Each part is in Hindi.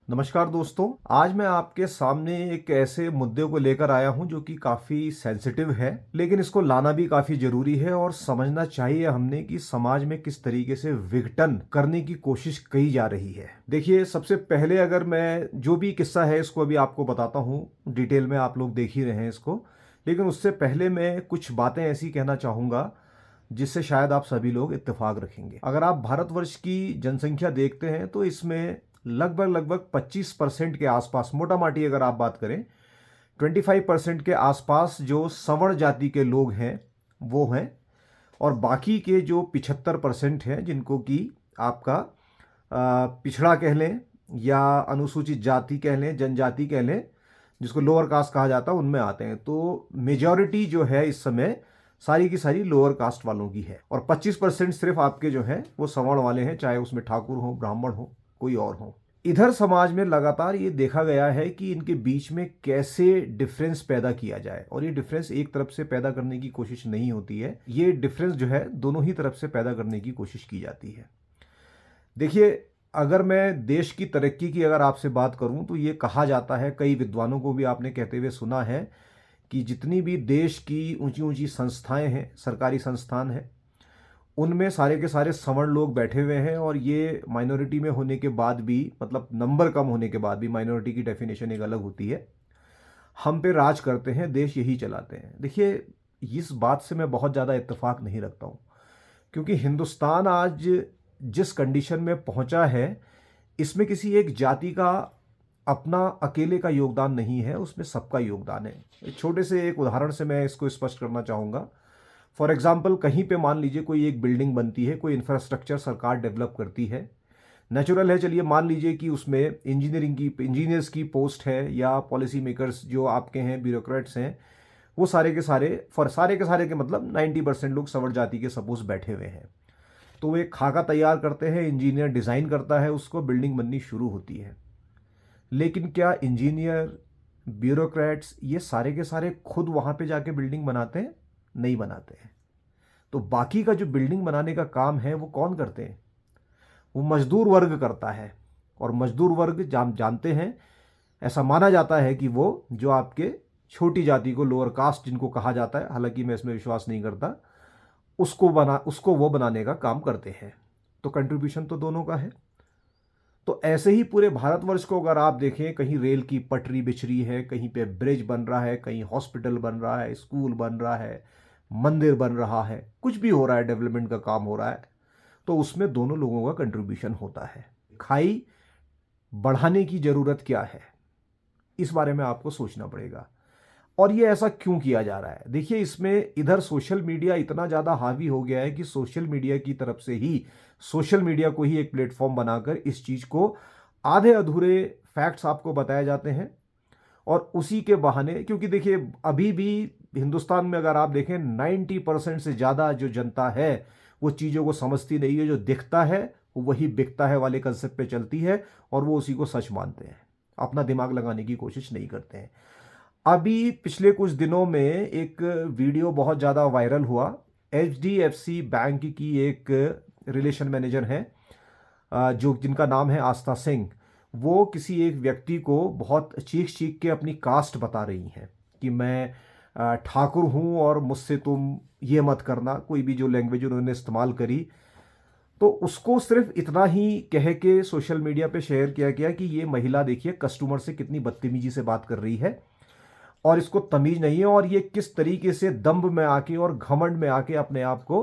नमस्कार दोस्तों, आज मैं आपके सामने एक ऐसे मुद्दे को लेकर आया हूं जो कि काफी सेंसिटिव है, लेकिन इसको लाना भी काफी जरूरी है और समझना चाहिए हमने कि समाज में किस तरीके से विघटन करने की कोशिश की जा रही है। देखिए, सबसे पहले अगर मैं जो भी किस्सा है इसको अभी आपको बताता हूं, डिटेल में आप लोग देख ही रहे हैं इसको, लेकिन उससे पहले मैं कुछ बातें ऐसी कहना चाहूंगा जिससे शायद आप सभी लोग इत्तेफाक रखेंगे। अगर आप भारतवर्ष की जनसंख्या देखते हैं तो इसमें लगभग 25% के आसपास, मोटा माटी अगर आप बात करें 25% के आसपास जो सवर्ण जाति के लोग हैं वो हैं, और बाकी के जो 75% हैं जिनको कि आपका पिछड़ा कह लें या अनुसूचित जाति कह लें, जनजाति कह लें, जिसको लोअर कास्ट कहा जाता है, उनमें आते हैं। तो मेजॉरिटी जो है इस समय सारी की सारी लोअर कास्ट वालों की है, और 25% सिर्फ आपके जो हैं वो सवर्ण वाले हैं, चाहे उसमें ठाकुर हो, ब्राह्मण हो, कोई और हो। इधर समाज में लगातार ये देखा गया है कि इनके बीच में कैसे डिफरेंस पैदा किया जाए, और ये डिफरेंस एक तरफ से पैदा करने की कोशिश नहीं होती है, ये डिफरेंस जो है दोनों ही तरफ से पैदा करने की कोशिश की जाती है। देखिए, अगर मैं देश की तरक्की की अगर आपसे बात करूं तो ये कहा जाता है, कई विद्वानों को भी आपने कहते हुए सुना है कि जितनी भी देश की ऊंची ऊंची संस्थाएं हैं, सरकारी संस्थान हैं, उनमें सारे के सारे सवर्ण लोग बैठे हुए हैं, और ये माइनॉरिटी में होने के बाद भी, मतलब नंबर कम होने के बाद भी, माइनॉरिटी की डेफिनेशन एक अलग होती है, हम पे राज करते हैं, देश यही चलाते हैं। देखिए, इस बात से मैं बहुत ज़्यादा इत्तेफाक नहीं रखता हूँ, क्योंकि हिंदुस्तान आज जिस कंडीशन में पहुंचा है इसमें किसी एक जाति का अपना अकेले का योगदान नहीं है, उसमें सबका योगदान है। एक छोटे से एक उदाहरण से मैं इसको स्पष्ट करना चाहूँगा। फॉर एग्जाम्पल, कहीं पे मान लीजिए कोई एक बिल्डिंग बनती है, कोई इंफ्रास्ट्रक्चर सरकार डेवलप करती है, नेचुरल है, चलिए मान लीजिए कि उसमें इंजीनियर्स की पोस्ट है, या पॉलिसी मेकर्स जो आपके हैं, ब्यूरोक्रेट्स हैं, वो सारे के सारे के मतलब 90% लोग सवर्ण जाति के सपोज बैठे हुए हैं। तो वो एक खाका तैयार करते हैं, इंजीनियर डिज़ाइन करता है उसको, बिल्डिंग बननी शुरू होती है। लेकिन क्या इंजीनियर, ब्यूरोक्रेट्स ये सारे के सारे खुद वहाँ पे जाके बिल्डिंग बनाते हैं? नहीं बनाते हैं। तो बाकी का जो बिल्डिंग बनाने का काम है वो कौन करते हैं? वो मजदूर वर्ग करता है, और मजदूर वर्ग जानते हैं, ऐसा माना जाता है कि वो जो आपके छोटी जाति को, लोअर कास्ट जिनको कहा जाता है, हालांकि मैं इसमें विश्वास नहीं करता, उसको वो बनाने का काम करते हैं। तो कंट्रीब्यूशन तो दोनों का है। तो ऐसे ही पूरे भारतवर्ष को अगर आप देखें, कहीं रेल की पटरी बिछ रही है, कहीं पे ब्रिज बन रहा है, कहीं हॉस्पिटल बन रहा है, स्कूल बन रहा है, मंदिर बन रहा है, कुछ भी हो रहा है, डेवलपमेंट का काम हो रहा है, तो उसमें दोनों लोगों का कंट्रीब्यूशन होता है। खाई बढ़ाने की जरूरत क्या है, इस बारे में आपको सोचना पड़ेगा। और ये ऐसा क्यों किया जा रहा है? देखिए, इसमें इधर सोशल मीडिया इतना ज़्यादा हावी हो गया है कि सोशल मीडिया की तरफ से ही, सोशल मीडिया को ही एक प्लेटफॉर्म बनाकर इस चीज़ को, आधे अधूरे फैक्ट्स आपको बताए जाते हैं, और उसी के बहाने, क्योंकि देखिए अभी भी हिंदुस्तान में अगर आप देखें 90% से ज़्यादा जो जनता है वो चीज़ों को समझती नहीं है। जो दिखता है वो वही बिकता है वाले कंसेप्ट पे चलती है, और वो उसी को सच मानते हैं, अपना दिमाग लगाने की कोशिश नहीं करते हैं। अभी पिछले कुछ दिनों में एक वीडियो बहुत ज़्यादा वायरल हुआ। HDFC बैंक की एक रिलेशन मैनेजर हैं, जिनका नाम है आस्था सिंह। वो किसी एक व्यक्ति को बहुत चीख चीख के अपनी कास्ट बता रही हैं कि मैं ठाकुर हूँ और मुझसे तुम ये मत करना, कोई भी जो लैंग्वेज उन्होंने इस्तेमाल करी। तो उसको सिर्फ इतना ही कह के सोशल मीडिया पे शेयर किया गया कि ये महिला देखिए कस्टमर से कितनी बदतमीजी से बात कर रही है, और इसको तमीज नहीं है, और ये किस तरीके से दंभ में आके और घमंड में आके अपने आप को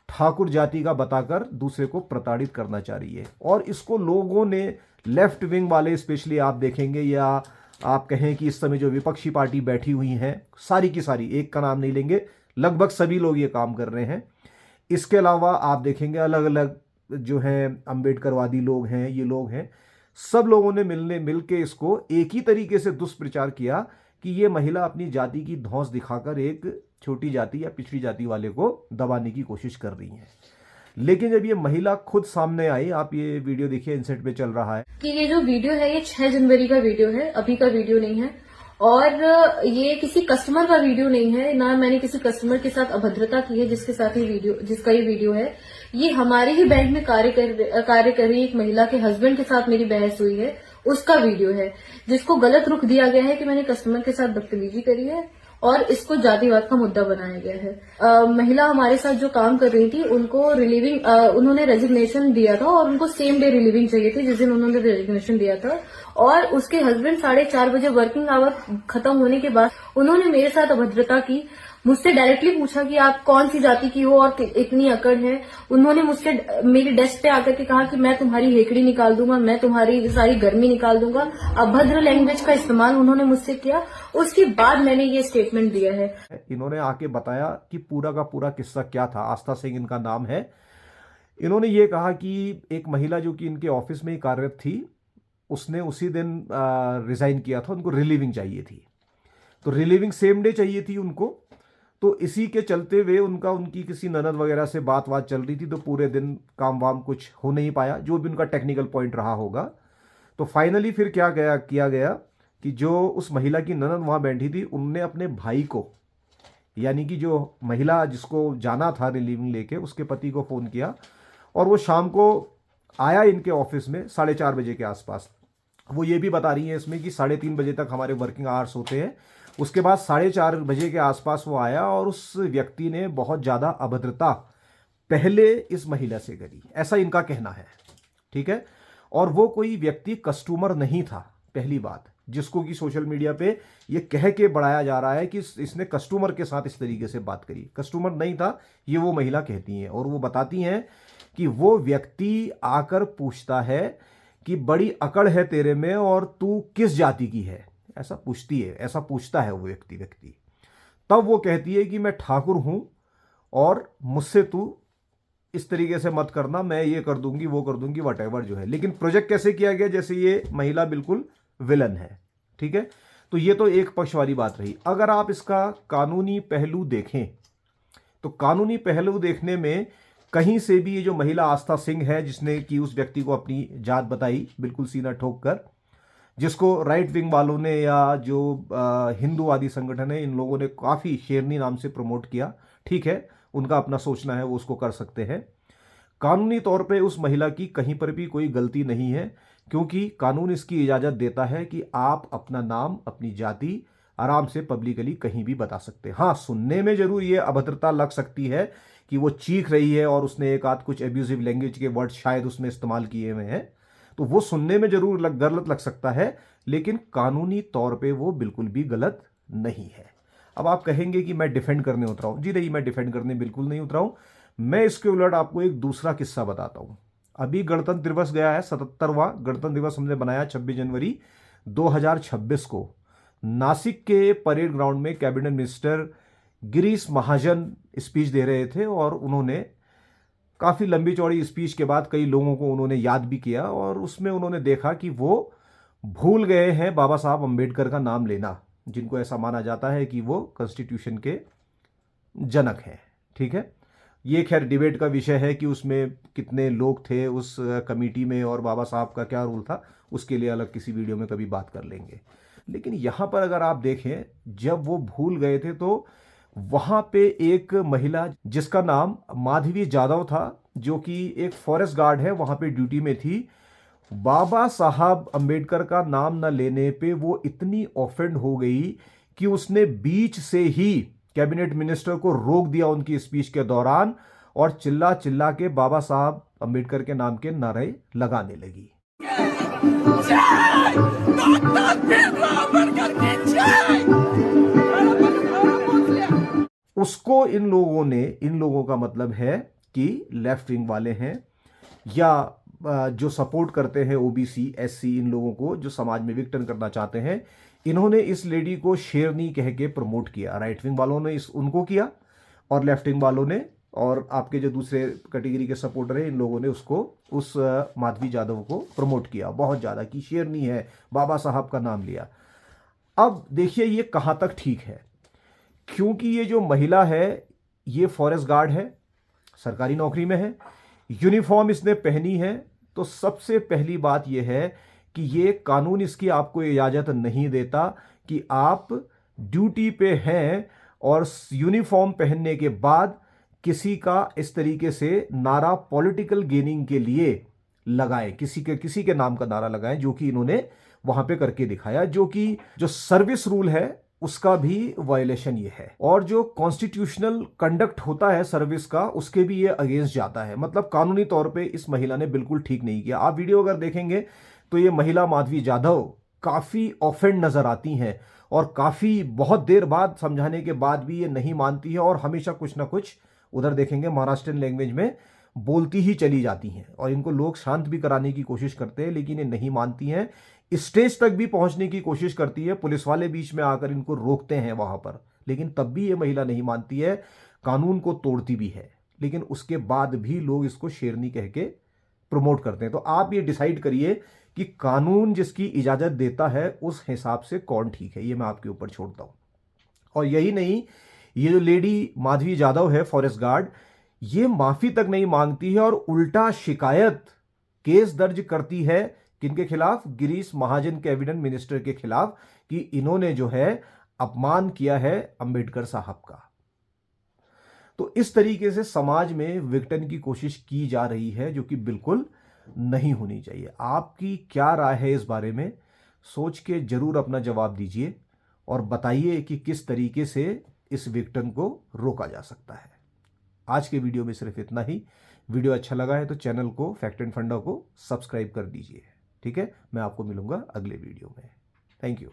ठाकुर जाति का बताकर दूसरे को प्रताड़ित करना चाह रही है। और इसको लोगों ने, लेफ्ट विंग वाले स्पेशली आप देखेंगे, या आप कहें कि इस समय जो विपक्षी पार्टी बैठी हुई हैं, सारी की सारी, एक का नाम नहीं लेंगे, लगभग सभी लोग ये काम कर रहे हैं। इसके अलावा आप देखेंगे अलग अलग जो हैं अम्बेडकरवादी लोग हैं, ये लोग हैं, सब लोगों ने मिल के इसको एक ही तरीके से दुष्प्रचार किया कि ये महिला अपनी जाति की धौंस दिखाकर एक छोटी जाति या पिछड़ी जाति वाले को दबाने की कोशिश कर रही है। लेकिन जब ये महिला खुद सामने आई, आप ये वीडियो देखिए, इनसेट पे चल रहा है कि ये जो वीडियो है ये 6 जनवरी का वीडियो है, अभी का वीडियो नहीं है, और ये किसी कस्टमर का वीडियो नहीं है, ना मैंने किसी कस्टमर के साथ अभद्रता की है जिसका ये वीडियो है। ये हमारे ही बैंक में कार्य कर रही एक महिला के हस्बैंड के साथ मेरी बहस हुई है, उसका वीडियो है, जिसको गलत रुख दिया गया है कि मैंने कस्टमर के साथ बदतमीजी करी है और इसको जातिवाद का मुद्दा बनाया गया है। महिला हमारे साथ जो काम कर रही थी उनको रिलीविंग उन्होंने रेजिग्नेशन दिया था और उनको सेम डे रिलीविंग चाहिए थी जिस दिन उन्होंने रेजिग्नेशन दिया था, और उसके हस्बैंड 4:30 बजे वर्किंग आवर खत्म होने के बाद उन्होंने मेरे साथ अभद्रता की। मुझसे डायरेक्टली पूछा कि आप कौन सी जाति की हो और इतनी अकड़ है। उन्होंने मुझसे मेरी डेस्क पे आकर के कहा कि मैं तुम्हारी हेकड़ी निकाल दूंगा, मैं तुम्हारी सारी गर्मी निकाल दूंगा। अभद्र लैंग्वेज का इस्तेमाल उन्होंने मुझसे किया। उसके बाद मैंने ये स्टेटमेंट दिया है। इन्होंने आके बताया कि पूरा का पूरा किस्सा क्या था। आस्था सिंह इनका नाम है। इन्होंने ये कहा कि एक महिला जो कि इनके ऑफिस में ही कार्यरत थी, उसने उसी दिन रिजाइन किया था, उनको रिलीविंग चाहिए थी, तो रिलीविंग सेम डे चाहिए थी उनको। तो इसी के चलते हुए उनकी किसी ननद वगैरह से बात चल रही थी, तो पूरे दिन काम वाम कुछ हो नहीं पाया, जो भी उनका टेक्निकल पॉइंट रहा होगा। तो फाइनली फिर क्या किया गया कि जो उस महिला की ननद वहाँ बैठी थी, उनने अपने भाई को, यानी कि जो महिला जिसको जाना था रिलीविंग लेके, उसके पति को फ़ोन किया और वो शाम को आया इनके ऑफिस में 4:30 बजे के आसपास। वो ये भी बता रही है इसमें कि 3:30 बजे तक हमारे वर्किंग आवर्स होते हैं। उसके बाद 4:30 बजे के आसपास वो आया और उस व्यक्ति ने बहुत ज़्यादा अभद्रता पहले इस महिला से करी, ऐसा इनका कहना है। ठीक है। और वो कोई व्यक्ति कस्टमर नहीं था, पहली बात, जिसको कि सोशल मीडिया पे ये कह के बढ़ाया जा रहा है कि इसने कस्टमर के साथ इस तरीके से बात करी। कस्टमर नहीं था, ये वो महिला कहती हैं। और वो बताती हैं कि वो व्यक्ति आकर पूछता है कि बड़ी अकड़ है तेरे में और तू किस जाति की है, ऐसा पूछता है वो व्यक्ति। तब वो कहती है कि मैं ठाकुर हूं और मुझसे तू इस तरीके से मत करना, मैं ये कर दूंगी वो कर दूंगी, वटेवर जो है। लेकिन प्रोजेक्ट कैसे किया गया, जैसे ये महिला बिल्कुल विलन है। ठीक है। तो ये तो एक पक्ष वाली बात रही। अगर आप इसका कानूनी पहलू देखें तो कानूनी पहलू देखने में कहीं से भी ये जो महिला आस्था सिंह है, जिसने कि उस व्यक्ति को अपनी जात बताई बिल्कुल सीना ठोक कर, जिसको राइट विंग वालों ने या जो हिंदूवादी संगठन है, इन लोगों ने काफ़ी शेरनी नाम से प्रमोट किया। ठीक है, उनका अपना सोचना है, वो उसको कर सकते हैं। कानूनी तौर पे उस महिला की कहीं पर भी कोई गलती नहीं है, क्योंकि कानून इसकी इजाज़त देता है कि आप अपना नाम, अपनी जाति आराम से पब्लिकली कहीं भी बता सकते हैं। हाँ, सुनने में जरूर ये अभद्रता लग सकती है कि वो चीख रही है और उसने एक आध कुछ एब्यूजिव लैंग्वेज के वर्ड शायद उसने इस्तेमाल किए हुए हैं, तो वो सुनने में जरूर गलत लग सकता है, लेकिन कानूनी तौर पे वो बिल्कुल भी गलत नहीं है। अब आप कहेंगे कि मैं डिफेंड करने उतरा हूं। जी नहीं, मैं डिफेंड करने बिल्कुल नहीं उतरा हूं। मैं इसके उलट आपको एक दूसरा किस्सा बताता हूं। अभी गणतंत्र दिवस गया है, 77वां गणतंत्र दिवस हमने बनाया 26 जनवरी 2026 को। नासिक के परेड ग्राउंड में cabinet minister Girish Mahajan speech दे रहे थे और उन्होंने काफ़ी लंबी चौड़ी स्पीच के बाद कई लोगों को उन्होंने याद भी किया और उसमें उन्होंने देखा कि वो भूल गए हैं बाबा साहब अम्बेडकर का नाम लेना, जिनको ऐसा माना जाता है कि वो कॉन्स्टिट्यूशन के जनक हैं। ठीक है, ये खैर डिबेट का विषय है कि उसमें कितने लोग थे उस कमेटी में और बाबा साहब का क्या रोल था, उसके लिए अलग किसी वीडियो में कभी बात कर लेंगे। लेकिन यहाँ पर अगर आप देखें, जब वो भूल गए थे तो वहाँ पे एक महिला जिसका नाम माधवी जाधव था, जो कि एक फॉरेस्ट गार्ड है, वहाँ पे ड्यूटी में थी, बाबा साहब अम्बेडकर का नाम न लेने पे वो इतनी ऑफेंड हो गई कि उसने बीच से ही कैबिनेट मिनिस्टर को रोक दिया उनकी स्पीच के दौरान और चिल्ला चिल्ला के बाबा साहब अम्बेडकर के नाम के नारे लगाने लगी। उसको इन लोगों का मतलब है कि लेफ्ट विंग वाले हैं या जो सपोर्ट करते हैं ओबीसी एससी, इन लोगों को जो समाज में विघटन करना चाहते हैं, इन्होंने इस लेडी को शेरनी कह के प्रमोट किया। राइट विंग वालों ने उनको किया और लेफ्ट विंग वालों ने और आपके जो दूसरे कैटेगरी के सपोर्टर हैं, इन लोगों ने उस माधवी जाधव को प्रमोट किया बहुत ज़्यादा कि शेरनी है, बाबा साहब का नाम लिया। अब देखिए ये कहाँ तक ठीक है, क्योंकि ये जो महिला है ये फॉरेस्ट गार्ड है, सरकारी नौकरी में है, यूनिफॉर्म इसने पहनी है, तो सबसे पहली बात यह है कि ये कानून इसकी आपको इजाज़त नहीं देता कि आप ड्यूटी पे हैं और यूनिफॉर्म पहनने के बाद किसी का इस तरीके से नारा पॉलिटिकल गेनिंग के लिए लगाएं, किसी के नाम का नारा लगाएं, जो कि इन्होंने वहां पे करके दिखाया, जो कि जो सर्विस रूल है उसका भी वायलेशन ये है, और जो कॉन्स्टिट्यूशनल कंडक्ट होता है सर्विस का उसके भी ये अगेंस्ट जाता है। मतलब कानूनी तौर पे इस महिला ने बिल्कुल ठीक नहीं किया। आप वीडियो अगर देखेंगे तो ये महिला माधवी जाधव काफी ऑफेंड नजर आती हैं, और काफी बहुत देर बाद समझाने के बाद भी ये नहीं मानती है, और हमेशा कुछ ना कुछ उधर देखेंगे महाराष्ट्रियन लैंग्वेज में बोलती ही चली जाती हैं, और इनको लोग शांत भी कराने की कोशिश करते हैं लेकिन ये नहीं मानती हैं। स्टेज तक भी पहुंचने की कोशिश करती है, पुलिस वाले बीच में आकर इनको रोकते हैं वहां पर, लेकिन तब भी ये महिला नहीं मानती है, कानून को तोड़ती भी है, लेकिन उसके बाद भी लोग इसको शेरनी कह के प्रमोट करते हैं। तो आप ये डिसाइड करिए कि कानून जिसकी इजाजत देता है उस हिसाब से कौन ठीक है, ये मैं आपके ऊपर छोड़ता हूं। और यही नहीं, ये जो लेडी माधवी जाधव है फॉरेस्ट गार्ड, ये माफी तक नहीं मांगती है और उल्टा शिकायत केस दर्ज करती है किनके खिलाफ, गिरीश महाजन कैबिनेट मिनिस्टर के खिलाफ, कि इन्होंने जो है अपमान किया है अंबेडकर साहब का। तो इस तरीके से समाज में विघटन की कोशिश की जा रही है, जो कि बिल्कुल नहीं होनी चाहिए। आपकी क्या राय है इस बारे में, सोच के जरूर अपना जवाब दीजिए और बताइए कि किस तरीके से इस विघटन को रोका जा सकता है। आज के वीडियो में सिर्फ इतना ही। वीडियो अच्छा लगा है तो चैनल को, फैक्ट एंड फंडा को सब्सक्राइब कर दीजिए। ठीक है, मैं आपको मिलूंगा अगले वीडियो में। Thank you.